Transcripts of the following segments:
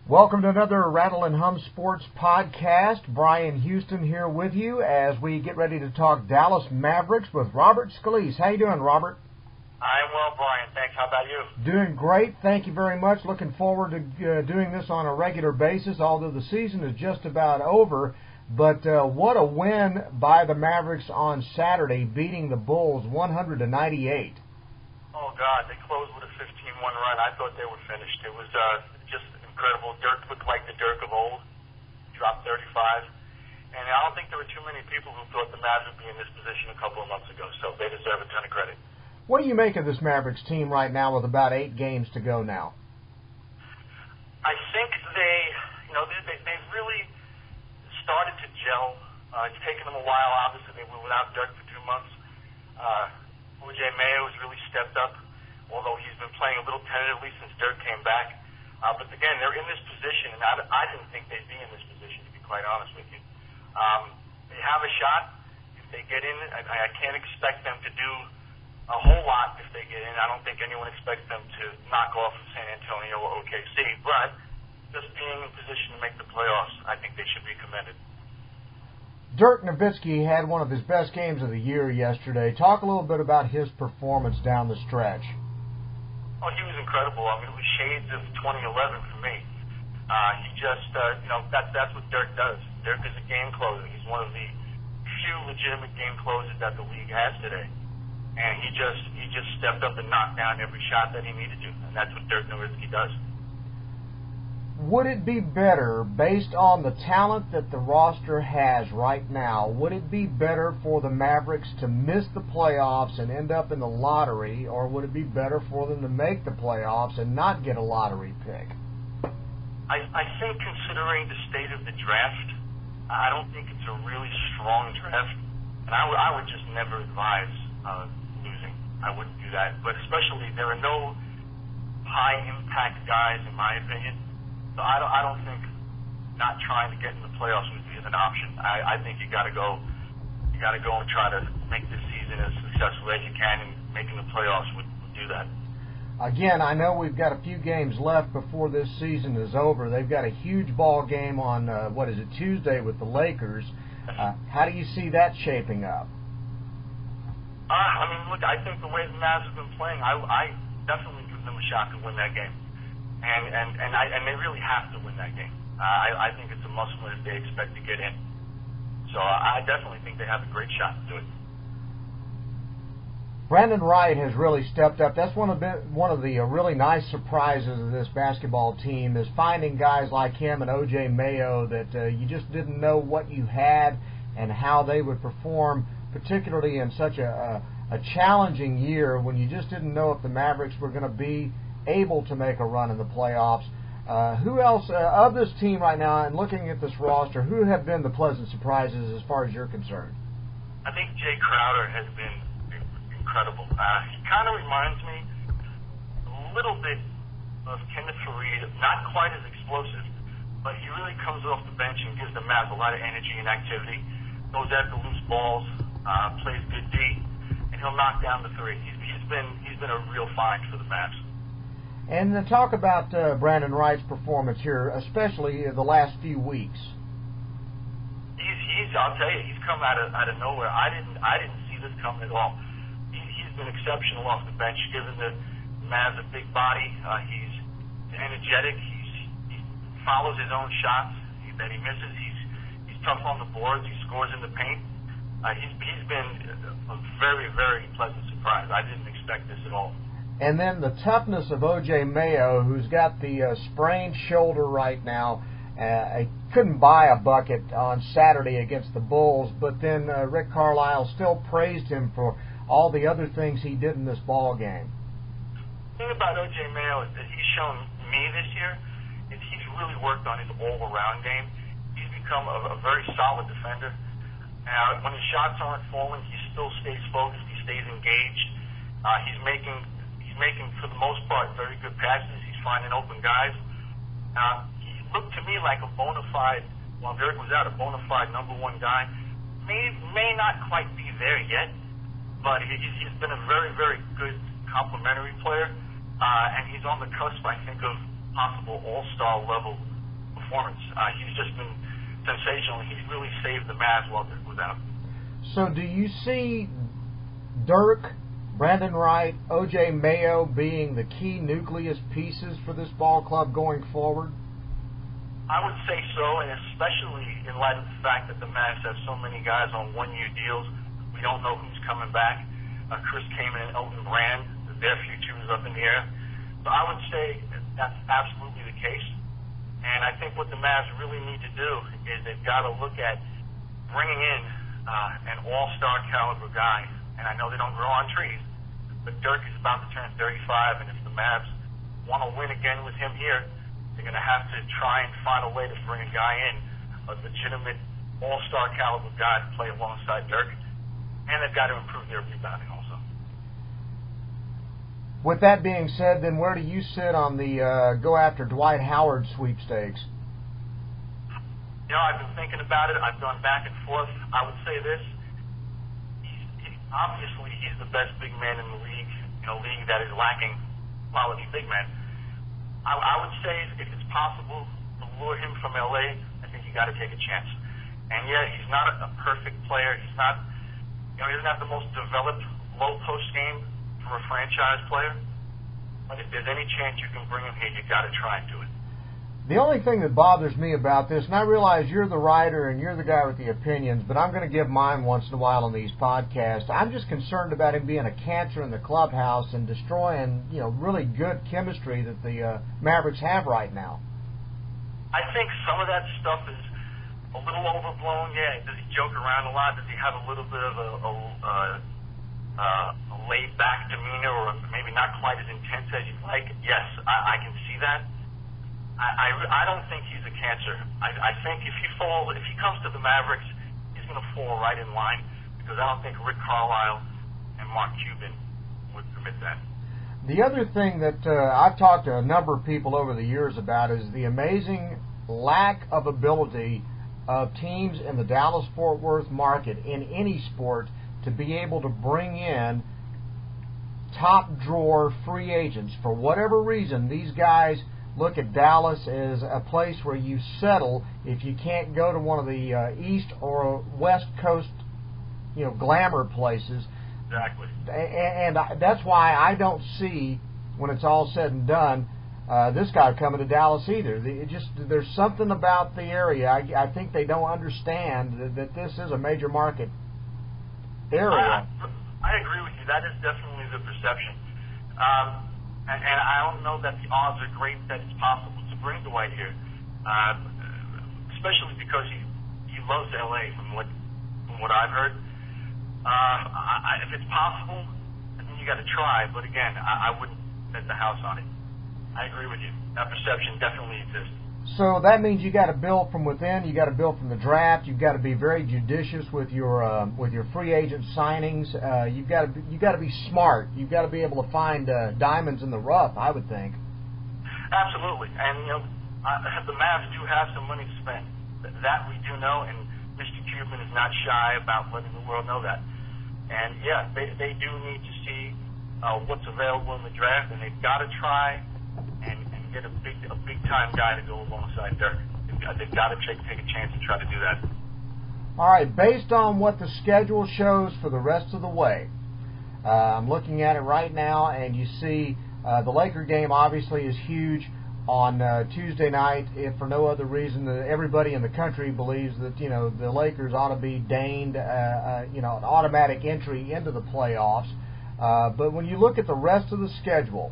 Welcome to another Rattle and Hum Sports podcast. Bryan Houston here with you as we get ready to talk Dallas Mavericks with Robert Scalice. How you doing, Robert? I'm well, Bryan. Thanks. How about you? Doing great. Thank you very much. Looking forward to doing this on a regular basis, although the season is just about over. But what a win by the Mavericks on Saturday, beating the Bulls 100-98. Oh, God. They closed with a 15-1 run. I thought they were finished. It was just incredible. Dirk looked like the Dirk of old. Dropped 35. And I don't think there were too many people who thought the Mavs would be in this position a couple of months ago, so they deserve a ton of credit. What do you make of this Mavericks team right now with about 8 games to go now? I think they've really started to gel. It's taken them a while. Obviously, they were without Dirk for 2 months. O.J. Mayo has really stepped up, although he's been playing a little tentatively since Dirk came back. But again, they're in this position, and I didn't think they'd be in this position, to be quite honest with you. They have a shot if they get in. I can't expect them to do a whole lot if they get in. I don't think anyone expects them to knock off San Antonio or OKC, but just being in position to make the playoffs, I think they should be commended. Dirk Nowitzki had one of his best games of the year yesterday. Talk a little bit about his performance down the stretch. Oh, he was incredible. I mean, it was shades of 2011 for me. He just, that's what Dirk does. Dirk is a game closer. He's one of the few legitimate game closers that the league has today. And he just stepped up and knocked down every shot that he needed to. And that's what Dirk Nowitzki does. Would it be better, based on the talent that the roster has right now, would it be better for the Mavericks to miss the playoffs and end up in the lottery, or would it be better for them to make the playoffs and not get a lottery pick? I think considering the state of the draft, I don't think it's a really strong draft. And I would just never advise losing. I wouldn't do that. But especially, there are no high-impact guys, in my opinion. So I don't think not trying to get in the playoffs would be an option. I think you got to go and try to make this season as successful as you can, and making the playoffs would do that. Again, I know we've got a few games left before this season is over. They've got a huge ball game on Tuesday with the Lakers. How do you see that shaping up? I mean, look, I think the way the Mavs have been playing, I definitely give them a shot to win that game. And they really have to win that game. I think it's a must-win if they expect to get in. So I definitely think they have a great shot to do it. Brandon Wright has really stepped up. That's one of the really nice surprises of this basketball team, is finding guys like him and O.J. Mayo that you just didn't know what you had and how they would perform, particularly in such a challenging year when you just didn't know if the Mavericks were going to be able to make a run in the playoffs. Who else of this team right now, and looking at this roster, who have been the pleasant surprises as far as you're concerned? I think Jay Crowder has been incredible. He kind of reminds me a little bit of Kenneth Faried, not quite as explosive, but he really comes off the bench and gives the Mavs a lot of energy and activity, goes after loose balls, plays good D, and he'll knock down the three. He's been a real find for the Mavs. And talk about Brandon Wright's performance here, especially the last few weeks. I'll tell you, he's come out of nowhere. I didn't see this coming at all. He's been exceptional off the bench, giving the Mavs a big body. He's energetic. He follows his own shots that he misses. He's tough on the boards. He scores in the paint. He's been a very, very pleasant surprise. I didn't expect this at all. And then the toughness of O.J. Mayo, who's got the sprained shoulder right now. He couldn't buy a bucket on Saturday against the Bulls, but then Rick Carlisle still praised him for all the other things he did in this ball game. The thing about O.J. Mayo is that he's shown me this year is he's really worked on his all-around game. He's become a very solid defender. When his shots aren't falling, he still stays focused. He stays engaged. He's making, for the most part, very good passes. He's finding open guys. He looked to me like a bona fide, while Dirk was out, a bona fide number one guy. May not quite be there yet, but he's been a very, very good complementary player. And he's on the cusp, I think, of possible all-star level performance. He's just been sensational. He's really saved the Mavs while Dirk was out. So do you see Dirk, Brandon Wright, O.J. Mayo being the key nucleus pieces for this ball club going forward? I would say so, and especially in light of the fact that the Mavs have so many guys on one-year deals. We don't know who's coming back. Chris Kaman and Elton Brand, their future is up in the air. So I would say that's absolutely the case. And I think what the Mavs really need to do is they've got to look at bringing in an all-star caliber guy. And I know they don't grow on trees, but Dirk is about to turn 35, and if the Mavs want to win again with him here, they're going to have to try and find a way to bring a guy in, a legitimate all-star caliber guy to play alongside Dirk, and they've got to improve their rebounding also. With that being said, then where do you sit on the go after Dwight Howard sweepstakes? You know, I've been thinking about it. I've gone back and forth. I would say this. Obviously, he's the best big man in the league, in a league that is lacking quality big men. I would say if it's possible to lure him from L.A., I think you got to take a chance. And yeah, he's not a perfect player. He's not, he doesn't have the most developed low post game for a franchise player. But if there's any chance you can bring him here, you got to try and do it. The only thing that bothers me about this, and I realize you're the writer and you're the guy with the opinions, but I'm going to give mine once in a while on these podcasts. I'm just concerned about him being a cancer in the clubhouse and destroying, really good chemistry that the Mavericks have right now. I think some of that stuff is a little overblown. Yeah, does he joke around a lot? Does he have a little bit of a laid-back demeanor, or maybe not quite as intense as you'd like? Yes, I can see that. I don't think he's a cancer. I think if he comes to the Mavericks, he's going to fall right in line, because I don't think Rick Carlisle and Mark Cuban would permit that. The other thing that I've talked to a number of people over the years about is the amazing lack of ability of teams in the Dallas-Fort Worth market in any sport to be able to bring in top-drawer free agents. For whatever reason, these guys look at Dallas as a place where you settle if you can't go to one of the East or West Coast, glamour places. Exactly. And that's why I don't see, when it's all said and done, this guy coming to Dallas either. There's something about the area. I think they don't understand that this is a major market area. I agree with you. That is definitely the perception. And I don't know that the odds are great that it's possible to bring Dwight here, especially because he loves L.A. from what I've heard. If it's possible, I think you got to try. But again, I wouldn't bet the house on it. I agree with you. That perception definitely exists. So that means you got to build from within. You got to build from the draft. You've got to be very judicious with your free agent signings. You've got to be smart. You've got to be able to find diamonds in the rough, I would think. Absolutely, and the Mavs do have some money to spend. That we do know, and Mr. Cuban is not shy about letting the world know that. And yeah, they do need to see what's available in the draft, and they've got to try and get a big time guy to go alongside Dirk. They've got to take a chance and try to do that. All right, based on what the schedule shows for the rest of the way, I'm looking at it right now, and you see the Laker game obviously is huge on Tuesday night. If for no other reason, everybody in the country believes that the Lakers ought to be deigned an automatic entry into the playoffs. But when you look at the rest of the schedule,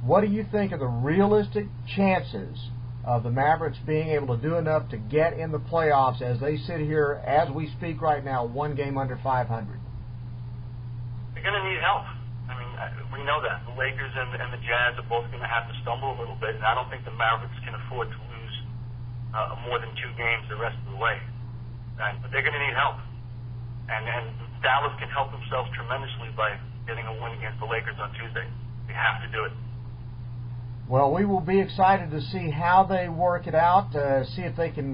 what do you think are the realistic chances of the Mavericks being able to do enough to get in the playoffs as they sit here, as we speak right now, one game under 500? They're going to need help. I mean, we know that. The Lakers and the Jazz are both going to have to stumble a little bit, and I don't think the Mavericks can afford to lose more than 2 games the rest of the way. But they're going to need help. And Dallas can help themselves tremendously by getting a win against the Lakers on Tuesday. They have to do it. Well, we will be excited to see how they work it out, see if they can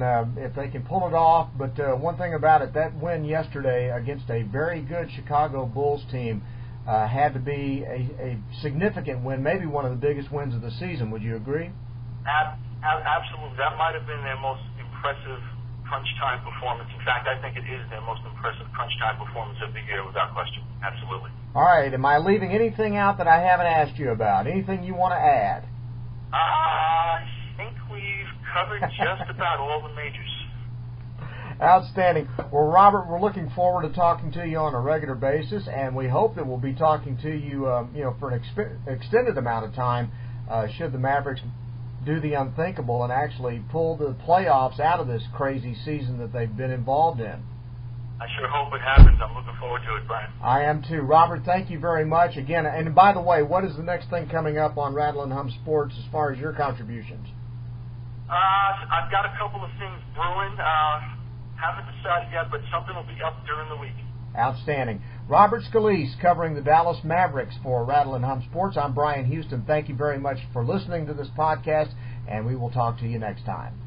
pull it off. But one thing about it, that win yesterday against a very good Chicago Bulls team had to be a significant win, maybe one of the biggest wins of the season. Would you agree? Absolutely. That might have been their most impressive crunch time performance. In fact, I think it is their most impressive crunch time performance of the year, without question. Absolutely. All right. Am I leaving anything out that I haven't asked you about? Anything you want to add? I think we've covered just about all the majors. Outstanding. Well, Robert, we're looking forward to talking to you on a regular basis, and we hope that we'll be talking to you, for an extended amount of time, should the Mavericks do the unthinkable and actually pull the playoffs out of this crazy season that they've been involved in. I sure hope it happens. I'm looking forward to it, Bryan. I am too. Robert, thank you very much again. And by the way, what is the next thing coming up on Rattle and Hum Sports as far as your contributions? I've got a couple of things brewing. Haven't decided yet, but something will be up during the week. Outstanding. Robert Scalice covering the Dallas Mavericks for Rattle and Hum Sports. I'm Bryan Houston. Thank you very much for listening to this podcast, and we will talk to you next time.